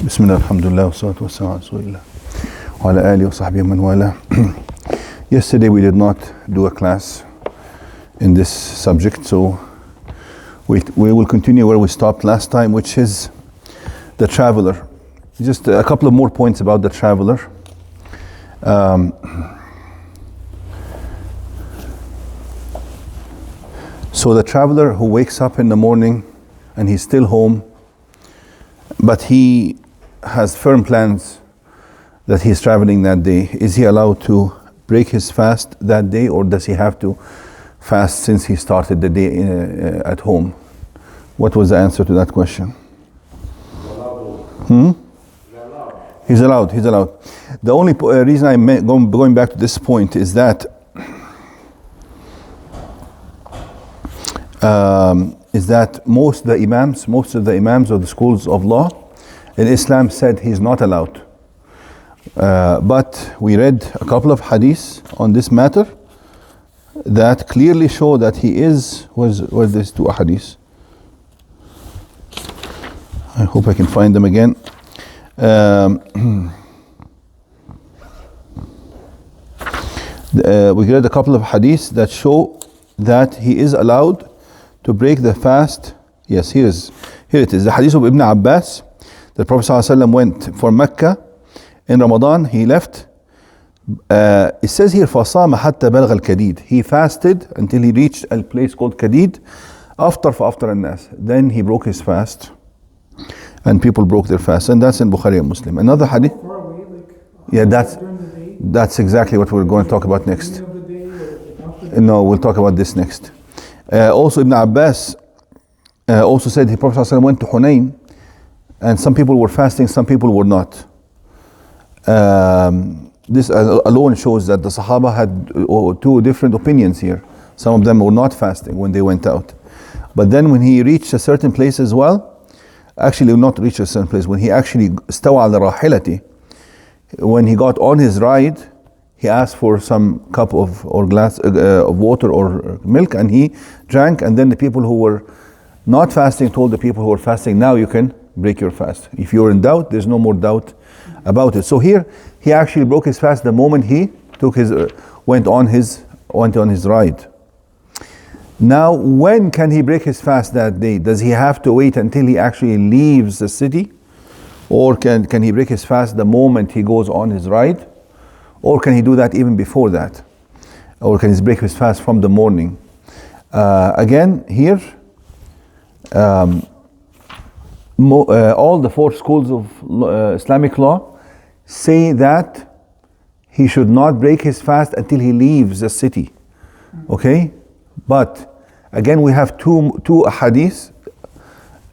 بسم الله الحمد لله والصلاة والسلام على رسول الله وعلى آله وصحبه ومن والاه. Yesterday we did not do a class in this subject, so we will continue where we stopped last time, which is the traveler. Just a couple of more points about the traveler. So the traveler who wakes up in the morning and he's still home, but he has firm plans that he's traveling that day, is he allowed to break his fast that day, or does he have to fast since he started the day at home? What was the answer to that question? He's allowed. The only reason I'm going back to this point is that most of the imams of the schools of law in Islam said he's not allowed. But we read a couple of hadiths on this matter that clearly show that he is. Was these two hadiths? I hope I can find them again. We read a couple of hadiths that show that he is allowed to break the fast. Yes, here it is. The hadith of Ibn Abbas. The Prophet ﷺ went for Mecca in Ramadan. He left. It says here, فَصَامَ حَتَّى بَلْغَ الْكَدِيد. He fasted until he reached a place called Kadid. أَفْطَرَ فَأَفْطَرَ النَّاسِ. Then he broke his fast. And people broke their fast. And that's in Bukhari and Muslim. Another hadith. Yeah, that's exactly what we're going to talk about next. No, we'll talk about this next. Also Ibn Abbas also said the Prophet ﷺ went to Hunayn, and some people were fasting, some people were not. This alone shows that the Sahaba had two different opinions here. Some of them were not fasting when they went out. But then when he reached a certain place as well, actually not reached a certain place, when he actually stawa ala rahilati, when he got on his ride, he asked for some cup of or glass of water or milk, and he drank. And then the people who were not fasting told the people who were fasting, now you can break your fast. If you're in doubt, there's no more doubt about it. So here he actually broke his fast the moment he took went on his ride. Now, when can he break his fast that day? Does he have to wait until he actually leaves the city, or can he break his fast the moment he goes on his ride? Or can he do that even before that? Or can he break his fast from the morning? Again, here, all the four schools of Islamic law say that he should not break his fast until he leaves the city. Okay? But again, we have two hadiths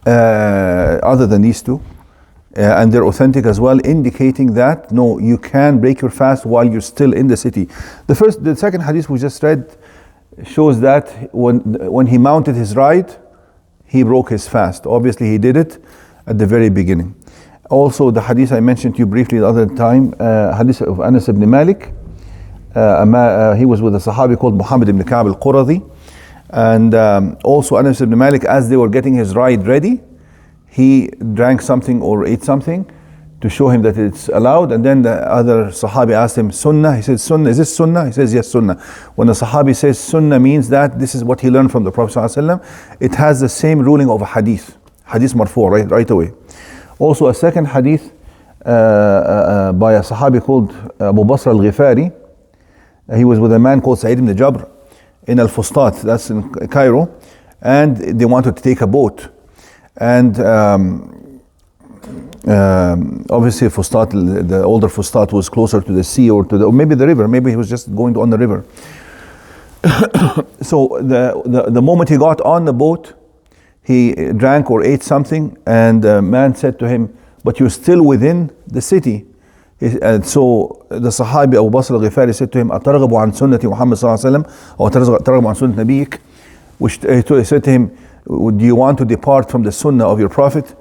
other than these two. And they're authentic as well, indicating that no, you can break your fast while you're still in the city. The second hadith we just read shows that when he mounted his ride, he broke his fast. Obviously, he did it at the very beginning. Also, the hadith I mentioned to you briefly the other time, hadith of Anas ibn Malik. He was with a Sahabi called Muhammad ibn Ka'b al-Quradhi, and also Anas ibn Malik, as they were getting his ride ready, he drank something or ate something to show him that it's allowed. And then the other Sahabi asked him, Sunnah? He said, Sunnah, is this Sunnah? He says, yes, Sunnah. When the Sahabi says Sunnah, means that this is what he learned from the Prophet ﷺ. It has the same ruling of a hadith marfu', right away. Also a second hadith by a Sahabi called Abu Basra al-Ghifari. He was with a man called Sa'id ibn Jabr in Al-Fustat, that's in Cairo, and they wanted to take a boat. And obviously Fustat, the older Fustat, was closer to the sea or maybe the river. Maybe he was just going on the river. So the moment he got on the boat, he drank or ate something, and the man said to him, but you're still within the city. And so the Sahabi Abu Basr al-Ghifari said to him, أَتَرْغَبُ عَنْ سُنَّةِ مُحَمَّدٍ صلى الله عليه وسلم أو ترغب عن سنة نبيك, which he said to him, do you want to depart from the sunnah of your prophet,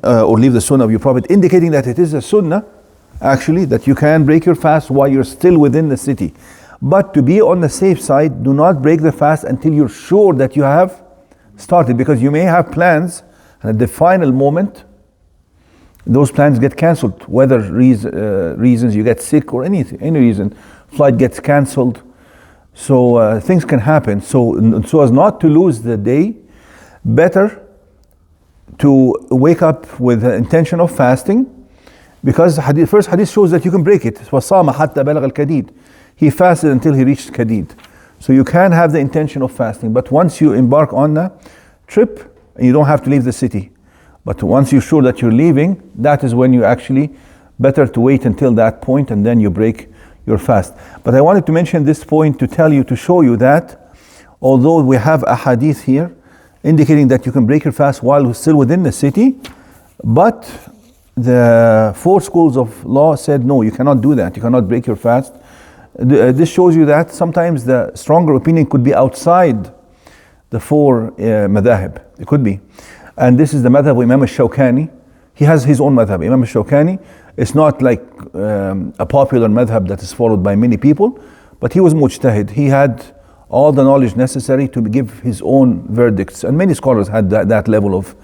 or leave the sunnah of your prophet, indicating that it is a sunnah actually that you can break your fast while you're still within the city. But to be on the safe side, do not break the fast until you're sure that you have started, because you may have plans and at the final moment those plans get cancelled, whether reasons you get sick or any reason, flight gets cancelled. So things can happen. So as not to lose the day, better to wake up with the intention of fasting, because first hadith shows that you can break it. وَصَامَ حَتَّى بَلَغَ الْكَدِيد. He fasted until he reached Kadid. So you can have the intention of fasting, but once you embark on a trip, you don't have to leave the city. But once you're sure that you're leaving, that is when you actually better to wait until that point and then you break your fast. But I wanted to mention this point to show you that although we have a hadith here indicating that you can break your fast while still within the city, but the 4 schools of law said no, you cannot do that. You cannot break your fast. This shows you that sometimes the stronger opinion could be outside the 4 madhahib. It could be. And this is the madhab of Imam al-Shawkani. He has his own madhab. Imam al-Shawkani, it's not like a popular madhab that is followed by many people, but he was mujtahid. He had all the knowledge necessary to give his own verdicts. And many scholars had that level of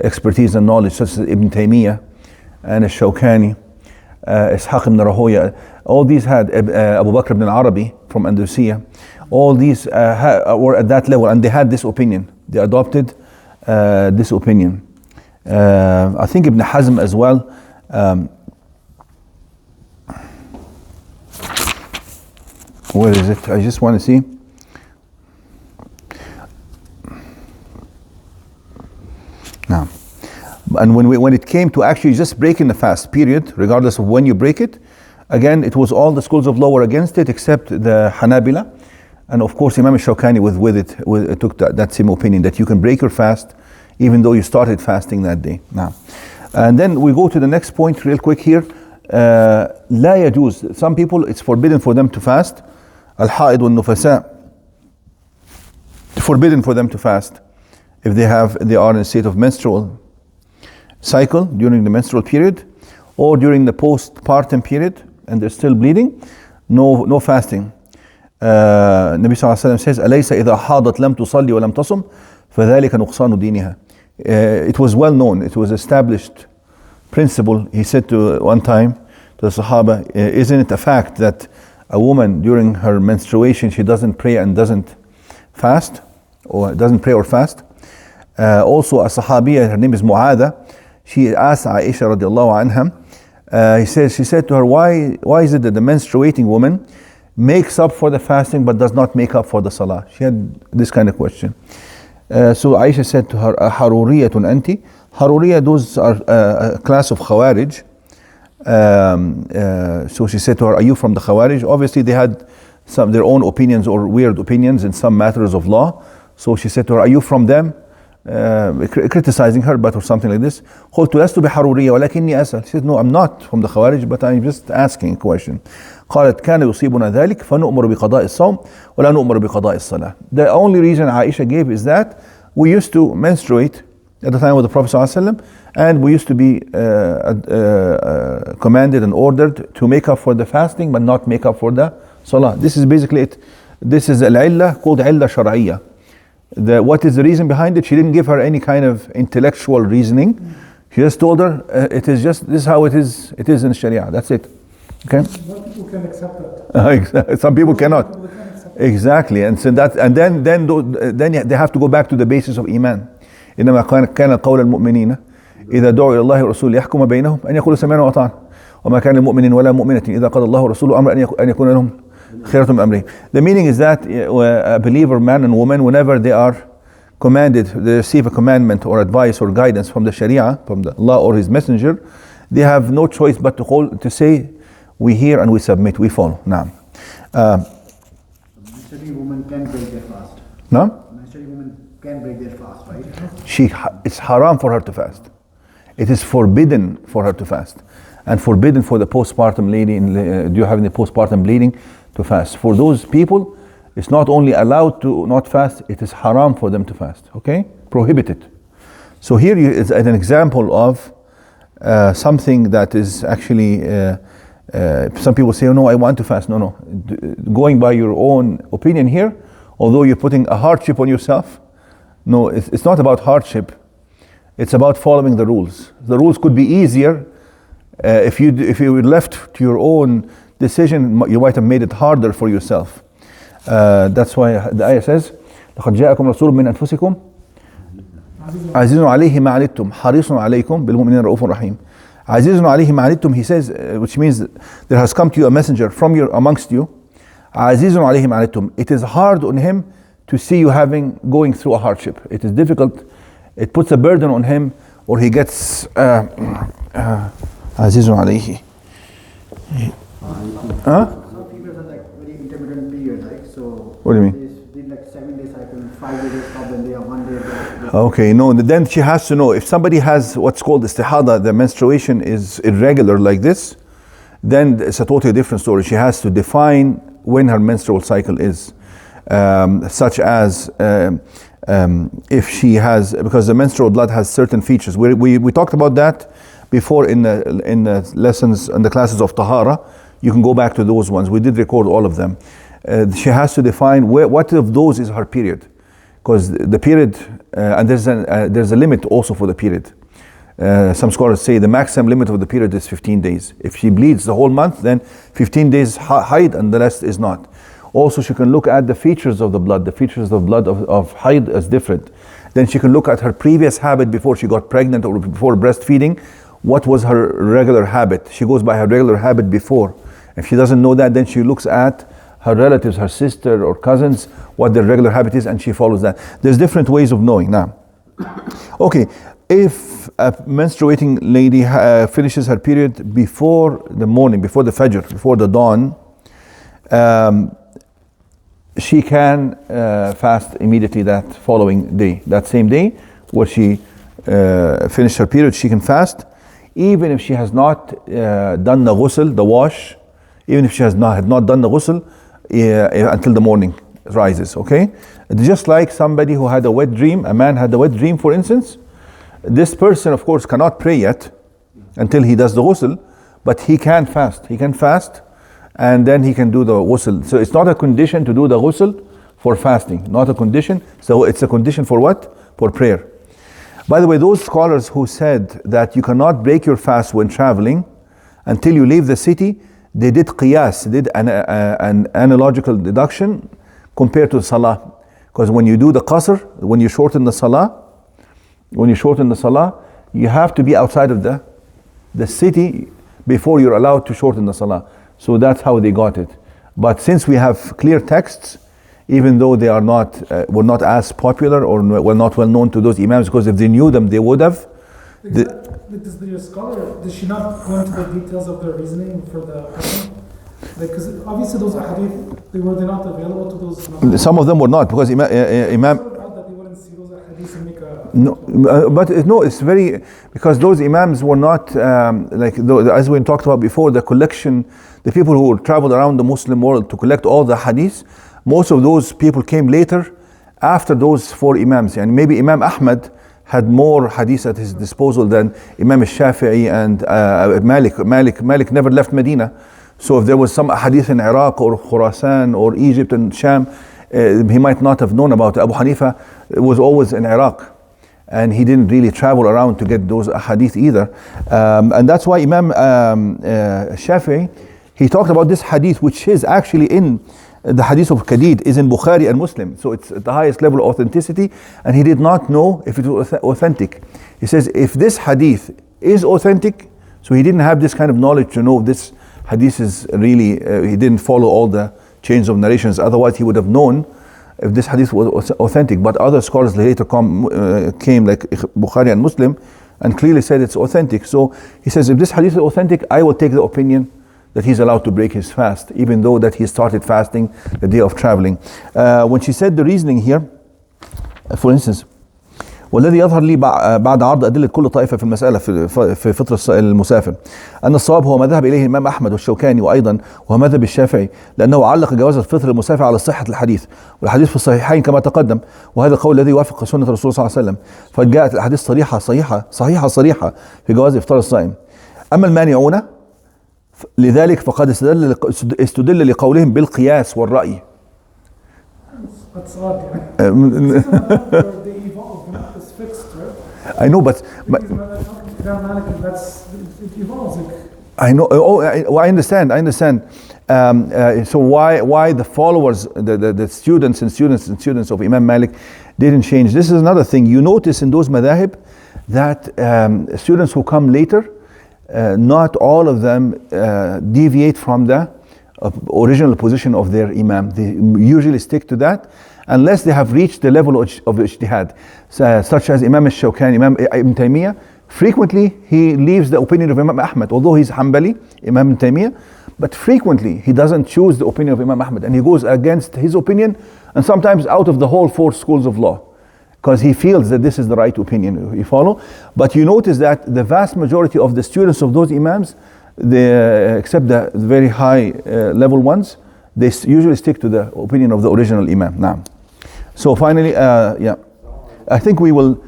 expertise and knowledge, such as Ibn Taymiyyah and al-Shawkani, Ishaq ibn Rahoya. All these had Abu Bakr ibn al-Arabi from Andalusia. All these were at that level, and they had this opinion. They adopted this opinion. I think Ibn Hazm as well. Where is it? I just want to see. Now, and when it came to actually just breaking the fast, period, regardless of when you break it, again, it was all the schools of law were against it except the Hanabila. And of course, Imam al-Shawkani took that same opinion that you can break your fast even though you started fasting that day. Now, and then we go to the next point real quick here. لا يجوز. Some people, it's forbidden for them to fast. Al-Ha'id wal-Nufasa. Forbidden for them to fast if they are in a state of menstrual cycle during the menstrual period, or during the postpartum period and they're still bleeding. No fasting. Nabi sallallahu alaihi wasallam says, أليس إذا حاضت لم تصلي ولم تصم فذلك نقصان دينها. It was well known, it was established principle. He said to one time to the Sahaba, isn't it a fact that a woman during her menstruation, she doesn't pray and doesn't fast, or doesn't pray or fast? Also a Sahabiya, her name is Mu'adha, she asked Aisha radiallahu anha, she said to her, why is it that the menstruating woman makes up for the fasting but does not make up for the salah? She had this kind of question. So Aisha said to her, Haruriyatun anti? Haruriya, those are a class of Khawarij. So she said to her, are you from the Khawarij? Obviously they had their own opinions or weird opinions in some matters of law. So she said to her, are you from them? Criticizing her, but or something like this. قلت لست بحرورية ولكني أسأل. She said, no, I'm not from the Khawarij, but I'm just asking a question. قالت كان يصيبنا ذلك فنؤمر بقضاء الصوم ولا نؤمر بقضاء الصلاة. The only reason Aisha gave is that we used to menstruate at the time of the Prophet ﷺ, and we used to be commanded and ordered to make up for the fasting but not make up for the salah. This is basically it. This is al-illah called illah shar'iyya. What is the reason behind it? She didn't give her any kind of intellectual reasoning. She just told her, it is just, this is how it is in Sharia. That's it. Okay? Some people can accept that. Some people cannot. Exactly. And so that, and then they have to go back to the basis of Iman. إنما كان قول المؤمنين إذا دعوا إلى الله ورسوله يحكم بينهم أن يقولوا سمعنا وأطعنا وما كان لمؤمن ولا مؤمنة إذا قضى الله ورسوله أمرا أن يكون لهم خيرة من أمرهم. The meaning is that a believer, man and woman, whenever they are commanded, they receive a commandment or advice or guidance from the Sharia, from the Allah or His Messenger, they have no choice but to say, we hear and we submit, we follow. Now, menstruating woman can break their fast. No? Menstruating woman can break their fast, right? It's haram for her to fast. It is forbidden for her to fast, and forbidden for the postpartum lady. Do you have any postpartum bleeding to fast? For those people, it's not only allowed to not fast; it is haram for them to fast. Okay, prohibited. So here is an example of something that is actually. Some people say, "Oh no, I want to fast." No. Going by your own opinion here, although you're putting a hardship on yourself. No, it's not about hardship. It's about following the rules. The rules could be easier. If you were left to your own decision, you might have made it harder for yourself. That's why the ayah says, لقد جاءكم رسول من أنفسكم عزيز عليه ما عنتم حريص عليكم بالمؤمنين رؤوف رحيم. عزيز عليه ما عنتم, he says, which means there has come to you a messenger from amongst you. عزيز عليه ما عنتم. It is hard on him to see you going through a hardship. It is difficult. It puts a burden on him, or he gets عزيز عليه. Huh? Some people are like very intermittent period, like so. What do you mean? They did like 7 day cycle, 5 days stop, then they have 1 day. Okay, no, then she has to know if somebody has what's called istihada, the menstruation is irregular like this, then it's a totally different story. She has to define when her menstrual cycle is, such as if she has, because the menstrual blood has certain features. We talked about that before in the lessons and the classes of Tahara. You can go back to those ones. We did record all of them. She has to define what of those is her period, because the period, and there's a limit also for the period. Some scholars say the maximum limit of the period is 15 days. If she bleeds the whole month, then 15 days haid and the rest is not. Also, she can look at the features of the blood. The features of blood of haid is different. Then she can look at her previous habit before she got pregnant or before breastfeeding. What was her regular habit? She goes by her regular habit before. If she doesn't know that, then she looks at her relatives, her sister or cousins, what their regular habit is, and she follows that. There's different ways of knowing. Now, okay, if a menstruating lady finishes her period before the morning, before the fajr, before the dawn, she can fast immediately that following day. That same day where she finished her period, she can fast, even if she has not done the ghusl, the wash, even if she had not done the ghusl until the morning rises, okay? Just like somebody who had a wet dream, a man had a wet dream, for instance. This person, of course, cannot pray yet until he does the ghusl, but he can fast. He can fast, and then he can do the ghusl. So it's not a condition to do the ghusl for fasting, not a condition. So it's a condition for what? For prayer. By the way, those scholars who said that you cannot break your fast when traveling until you leave the city, they did qiyas, did an analogical deduction compared to salah. Because when you do the qasr, when you shorten the salah, you have to be outside of the city before you're allowed to shorten the salah. So that's how they got it. But since we have clear texts, even though they are were not as popular or were not well known to those imams, because if they knew them, they would have. Does the scholar, does she not go into the details of the reasoning for the hadith? Because obviously those hadith, they were not available to those. Some of them were not, because Imam. That they wouldn't see those hadiths and make a. No, no, it's very, because those imams were not as we talked about before, the collection, the people who traveled around the Muslim world to collect all the hadiths. Most of those people came later after those four imams, and maybe Imam Ahmad had more hadith at his disposal than Imam Shafi'i and Malik. Malik never left Medina. So if there was some hadith in Iraq or Khurasan or Egypt and Sham, he might not have known about it. Abu Hanifa was always in Iraq, and he didn't really travel around to get those hadith either. And that's why Imam Shafi'i, he talked about this hadith, which is actually in the hadith of Khadid, is in Bukhari and Muslim. So it's at the highest level of authenticity, and he did not know if it was authentic. He says, if this hadith is authentic, so he didn't have this kind of knowledge to know this hadith is really, he didn't follow all the chains of narrations, otherwise he would have known if this hadith was authentic. But other scholars later came, like Bukhari and Muslim, and clearly said it's authentic. So he says, if this hadith is authentic, I will take the opinion that he's allowed to break his fast, even though that he started fasting the day of traveling. When she said the reasoning here, for instance, والذي يظهر لي بعد عرض أدلة كل طائفة في المسألة في فطر المسافر أن الصواب هو ما ذهب إليه الإمام أحمد والشوكاني وأيضا وهو مذهب الشافعي، لأنه علق جواز الفطر المسافر على صحة الحديث، والحديث في الصحيحين كما تقدم، وهذا القول الذي يوافق سنة الرسول صلى الله عليه وسلم، فجاءت الأحاديث صريحة في جواز إفطار الصائم. أما المانعون لذلك فقد استدل لقولهم بالقياس والرأي. I know, but Imam Malik, that's, it evolves. Like, I know. I understand. So why the followers, the students of Imam Malik didn't change? This is another thing you notice in those madhahib, that students who come later, not all of them deviate from the original position of their imam. They usually stick to that unless they have reached the level of ijtihad, such as Imam al-Shawkani, Imam Ibn Taymiyyah. Frequently he leaves the opinion of Imam Ahmad, although he's Hanbali, Imam Ibn Taymiyyah, but frequently he doesn't choose the opinion of Imam Ahmad, and he goes against his opinion, and sometimes out of the whole 4 schools of law, because he feels that this is the right opinion. You follow? But you notice that the vast majority of the students of those imams, except the very high level ones, they usually stick to the opinion of the original imam. Now, so finally, yeah, I think we will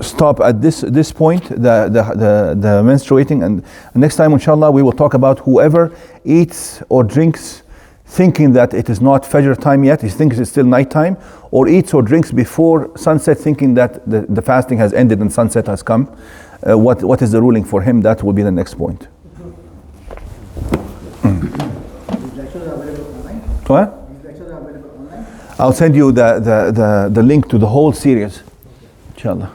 stop at this point, the menstruating, and next time inshallah we will talk about whoever eats or drinks thinking that it is not Fajr time yet, he thinks it's still night time, or eats or drinks before sunset thinking that the fasting has ended and sunset has come. What is the ruling for him? That will be the next point. These lectures are available online? What? These lectures are available online? I'll send you the link to the whole series, inshallah.